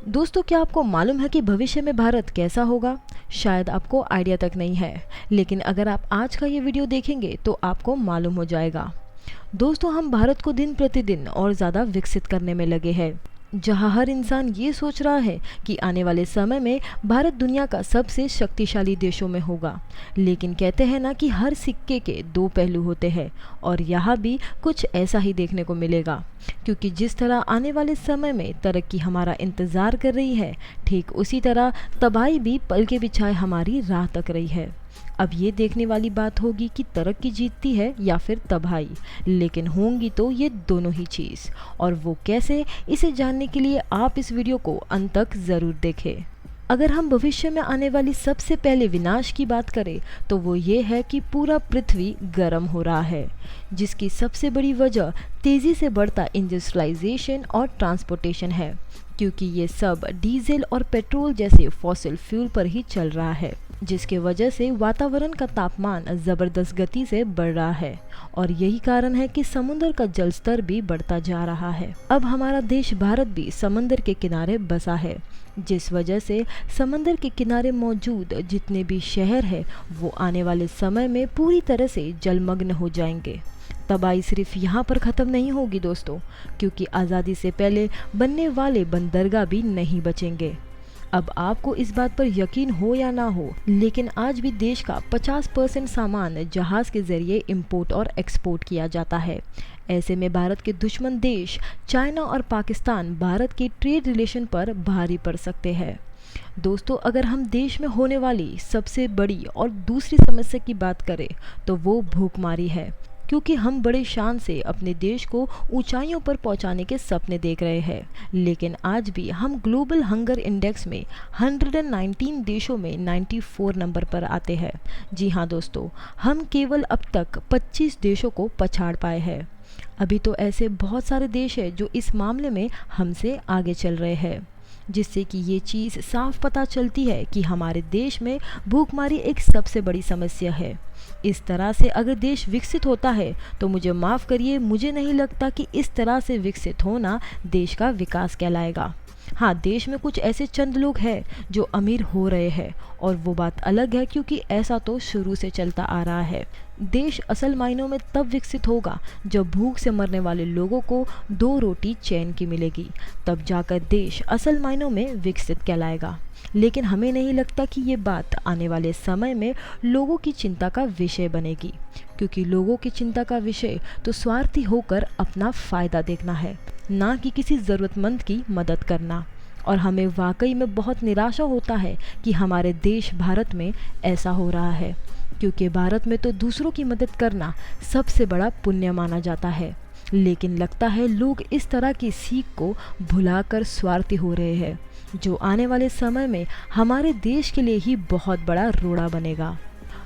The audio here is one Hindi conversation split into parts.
दोस्तों, क्या आपको मालूम है कि भविष्य में भारत कैसा होगा? शायद आपको आइडिया तक नहीं है, लेकिन अगर आप आज का ये वीडियो देखेंगे तो आपको मालूम हो जाएगा। दोस्तों, हम भारत को दिन प्रतिदिन और ज़्यादा विकसित करने में लगे हैं, जहां हर इंसान ये सोच रहा है कि आने वाले समय में भारत दुनिया का सबसे शक्तिशाली देशों में होगा। लेकिन कहते हैं ना कि हर सिक्के के दो पहलू होते हैं, और यहाँ भी कुछ ऐसा ही देखने को मिलेगा। क्योंकि जिस तरह आने वाले समय में तरक्की हमारा इंतज़ार कर रही है, ठीक उसी तरह तबाही भी पल के बिछाए हमारी राह तक रही है। अब ये देखने वाली बात होगी कि तरक्की जीतती है या फिर तबाही, लेकिन होंगी तो ये दोनों ही चीज़। और वो कैसे, इसे जानने के लिए आप इस वीडियो को अंत तक ज़रूर देखें। अगर हम भविष्य में आने वाली सबसे पहले विनाश की बात करें तो वो ये है कि पूरा पृथ्वी गर्म हो रहा है, जिसकी सबसे बड़ी वजह तेज़ी से बढ़ता इंडस्ट्रियलाइजेशन और ट्रांसपोर्टेशन है। क्योंकि ये सब डीजल और पेट्रोल जैसे फॉसिल फ्यूल पर ही चल रहा है, जिसके वजह से वातावरण का तापमान ज़बरदस्त गति से बढ़ रहा है। और यही कारण है कि समुद्र का जल स्तर भी बढ़ता जा रहा है। अब हमारा देश भारत भी समंदर के किनारे बसा है, जिस वजह से समंदर के किनारे मौजूद जितने भी शहर हैं वो आने वाले समय में पूरी तरह से जलमग्न हो जाएंगे। तबाही सिर्फ यहाँ पर ख़त्म नहीं होगी दोस्तों, क्योंकि आज़ादी से पहले बनने वाले बंदरगाह भी नहीं बचेंगे। अब आपको इस बात पर यकीन हो या ना हो, लेकिन आज भी देश का 50% सामान जहाज़ के ज़रिए इंपोर्ट और एक्सपोर्ट किया जाता है। ऐसे में भारत के दुश्मन देश चाइना और पाकिस्तान भारत के ट्रेड रिलेशन पर भारी पड़ सकते हैं। दोस्तों, अगर हम देश में होने वाली सबसे बड़ी और दूसरी समस्या की बात करें तो वो भूखमरी है। क्योंकि हम बड़े शान से अपने देश को ऊंचाइयों पर पहुंचाने के सपने देख रहे हैं, लेकिन आज भी हम ग्लोबल हंगर इंडेक्स में 119 देशों में 94 नंबर पर आते हैं। जी हाँ दोस्तों, हम केवल अब तक 25 देशों को पछाड़ पाए हैं। अभी तो ऐसे बहुत सारे देश हैं जो इस मामले में हमसे आगे चल रहे हैं, जिससे कि ये चीज़ साफ पता चलती है कि हमारे देश में भूखमरी एक सबसे बड़ी समस्या है। इस तरह से अगर देश विकसित होता है तो मुझे माफ़ करिए, मुझे नहीं लगता कि इस तरह से विकसित होना देश का विकास कहलाएगा। हाँ, देश में कुछ ऐसे चंद लोग हैं जो अमीर हो रहे हैं, और वो बात अलग है, क्योंकि ऐसा तो शुरू से चलता आ रहा है। देश असल मायनों में तब विकसित होगा जब भूख से मरने वाले लोगों को 2 रोटी चैन की मिलेगी, तब जाकर देश असल मायनों में विकसित कहलाएगा। लेकिन हमें नहीं लगता कि ये बात आने वाले समय में लोगों की चिंता का विषय बनेगी, क्योंकि लोगों की चिंता का विषय तो स्वार्थी होकर अपना फ़ायदा देखना है, ना कि किसी ज़रूरतमंद की मदद करना। और हमें वाकई में बहुत निराशा होता है कि हमारे देश भारत में ऐसा हो रहा है, क्योंकि भारत में तो दूसरों की मदद करना सबसे बड़ा पुण्य माना जाता है। लेकिन लगता है लोग इस तरह की सीख को भुलाकर स्वार्थी हो रहे हैं, जो आने वाले समय में हमारे देश के लिए ही बहुत बड़ा रोड़ा बनेगा।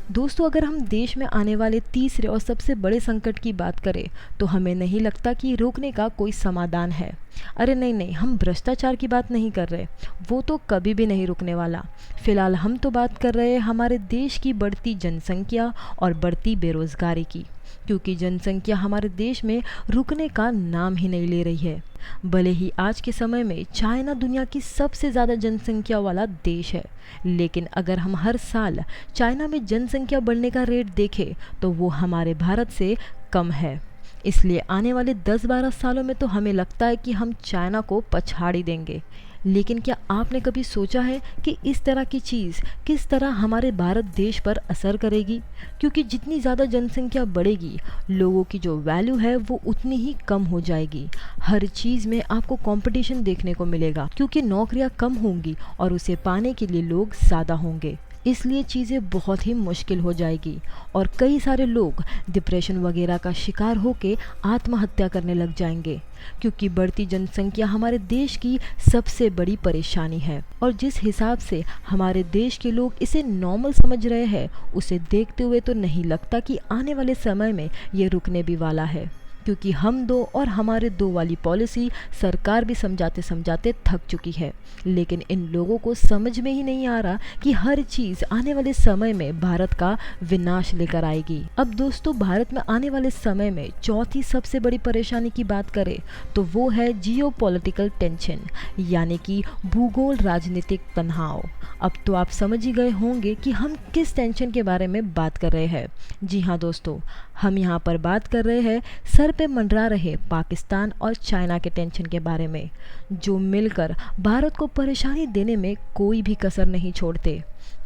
दोस्तों, अगर हम देश में आने वाले तीसरे और सबसे बड़े संकट की बात करें तो हमें नहीं लगता कि रोकने का कोई समाधान है। अरे नहीं नहीं, हम भ्रष्टाचार की बात नहीं कर रहे, वो तो कभी भी नहीं रुकने वाला। फिलहाल हम तो बात कर रहे हैं हमारे देश की बढ़ती जनसंख्या और बढ़ती बेरोजगारी की, क्योंकि जनसंख्या हमारे देश में रुकने का नाम ही नहीं ले रही है। भले ही आज के समय में चाइना दुनिया की सबसे ज़्यादा जनसंख्या वाला देश है, लेकिन अगर हम हर साल चाइना में जनसंख्या बढ़ने का रेट देखें तो वो हमारे भारत से कम है। इसलिए आने वाले 10-12 सालों में तो हमें लगता है कि हम चाइना को पछाड़ ही देंगे। लेकिन क्या आपने कभी सोचा है कि इस तरह की चीज़ किस तरह हमारे भारत देश पर असर करेगी? क्योंकि जितनी ज़्यादा जनसंख्या बढ़ेगी, लोगों की जो वैल्यू है वो उतनी ही कम हो जाएगी। हर चीज़ में आपको कंपटीशन देखने को मिलेगा, क्योंकि नौकरियां कम होंगी और उसे पाने के लिए लोग ज़्यादा होंगे। इसलिए चीज़ें बहुत ही मुश्किल हो जाएगी, और कई सारे लोग डिप्रेशन वगैरह का शिकार होकर आत्महत्या करने लग जाएंगे, क्योंकि बढ़ती जनसंख्या हमारे देश की सबसे बड़ी परेशानी है। और जिस हिसाब से हमारे देश के लोग इसे नॉर्मल समझ रहे हैं, उसे देखते हुए तो नहीं लगता कि आने वाले समय में ये रुकने भी वाला है। क्योंकि हम दो और हमारे दो वाली पॉलिसी सरकार भी समझाते समझाते थक चुकी है, लेकिन इन लोगों को समझ में ही नहीं आ रहा कि हर चीज़ आने वाले समय में भारत का विनाश लेकर आएगी। अब दोस्तों, भारत में आने वाले समय में चौथी सबसे बड़ी परेशानी की बात करें तो वो है जियोपॉलिटिकल टेंशन, यानी कि भूगोल राजनीतिक तनाव। अब तो आप समझ ही गए होंगे कि हम किस टेंशन के बारे में बात कर रहे हैं। जी हाँ दोस्तों, हम यहाँ पर बात कर रहे हैं सर पे मंडरा रहे पाकिस्तान और चाइना के टेंशन के बारे में, जो मिलकर भारत को परेशानी देने में कोई भी कसर नहीं छोड़ते।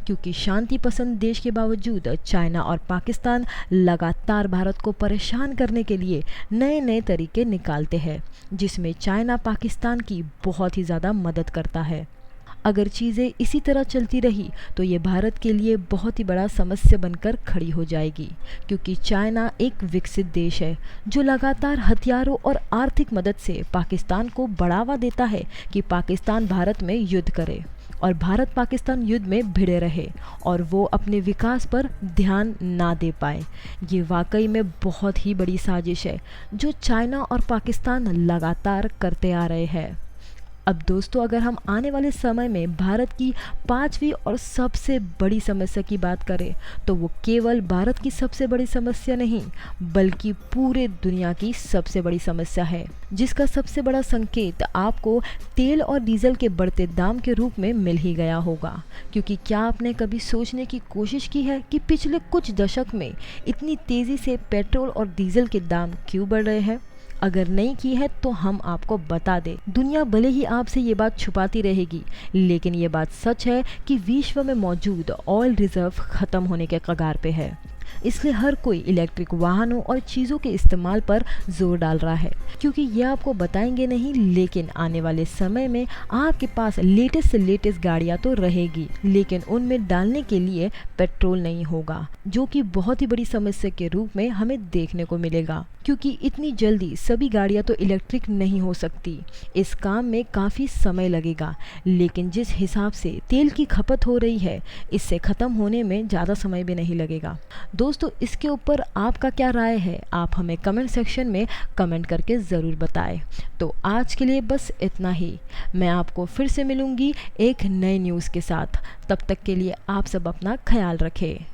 क्योंकि शांति पसंद देश के बावजूद चाइना और पाकिस्तान लगातार भारत को परेशान करने के लिए नए नए तरीके निकालते हैं, जिसमें चाइना पाकिस्तान की बहुत ही ज़्यादा मदद करता है। अगर चीज़ें इसी तरह चलती रही तो ये भारत के लिए बहुत ही बड़ा समस्या बनकर खड़ी हो जाएगी, क्योंकि चाइना एक विकसित देश है जो लगातार हथियारों और आर्थिक मदद से पाकिस्तान को बढ़ावा देता है कि पाकिस्तान भारत में युद्ध करे और भारत पाकिस्तान युद्ध में भिड़े रहे और वो अपने विकास पर ध्यान ना दे पाए। ये वाकई में बहुत ही बड़ी साजिश है जो चाइना और पाकिस्तान लगातार करते आ रहे हैं। अब दोस्तों, अगर हम आने वाले समय में भारत की पांचवी और सबसे बड़ी समस्या की बात करें तो वो केवल भारत की सबसे बड़ी समस्या नहीं बल्कि पूरे दुनिया की सबसे बड़ी समस्या है, जिसका सबसे बड़ा संकेत आपको तेल और डीजल के बढ़ते दाम के रूप में मिल ही गया होगा। क्योंकि क्या आपने कभी सोचने की कोशिश की है कि पिछले कुछ दशक में इतनी तेज़ी से पेट्रोल और डीजल के दाम क्यों बढ़ रहे हैं? अगर नहीं की है तो हम आपको बता दें, दुनिया भले ही आपसे ये बात छुपाती रहेगी, लेकिन ये बात सच है कि विश्व में मौजूद ऑयल रिजर्व खत्म होने के कगार पे है। इसलिए हर कोई इलेक्ट्रिक वाहनों और चीज़ों के इस्तेमाल पर जोर डाल रहा है, क्योंकि ये आपको बताएंगे नहीं, लेकिन आने वाले समय में आपके पास लेटेस्ट से लेटेस्ट गाड़ियाँ तो रहेगी, लेकिन उनमें डालने के लिए पेट्रोल नहीं होगा, जो कि बहुत ही बड़ी समस्या के रूप में हमें देखने को मिलेगा। क्योंकि इतनी जल्दी सभी गाड़ियाँ तो इलेक्ट्रिक नहीं हो सकती, इस काम में काफ़ी समय लगेगा, लेकिन जिस हिसाब से तेल की खपत हो रही है इससे ख़त्म होने में ज़्यादा समय भी नहीं लगेगा। दोस्तों, इसके ऊपर आपका क्या राय है, आप हमें कमेंट सेक्शन में कमेंट करके ज़रूर बताएं। तो आज के लिए बस इतना ही, मैं आपको फिर से मिलूँगी एक नए न्यूज़ के साथ। तब तक के लिए आप सब अपना ख्याल रखें।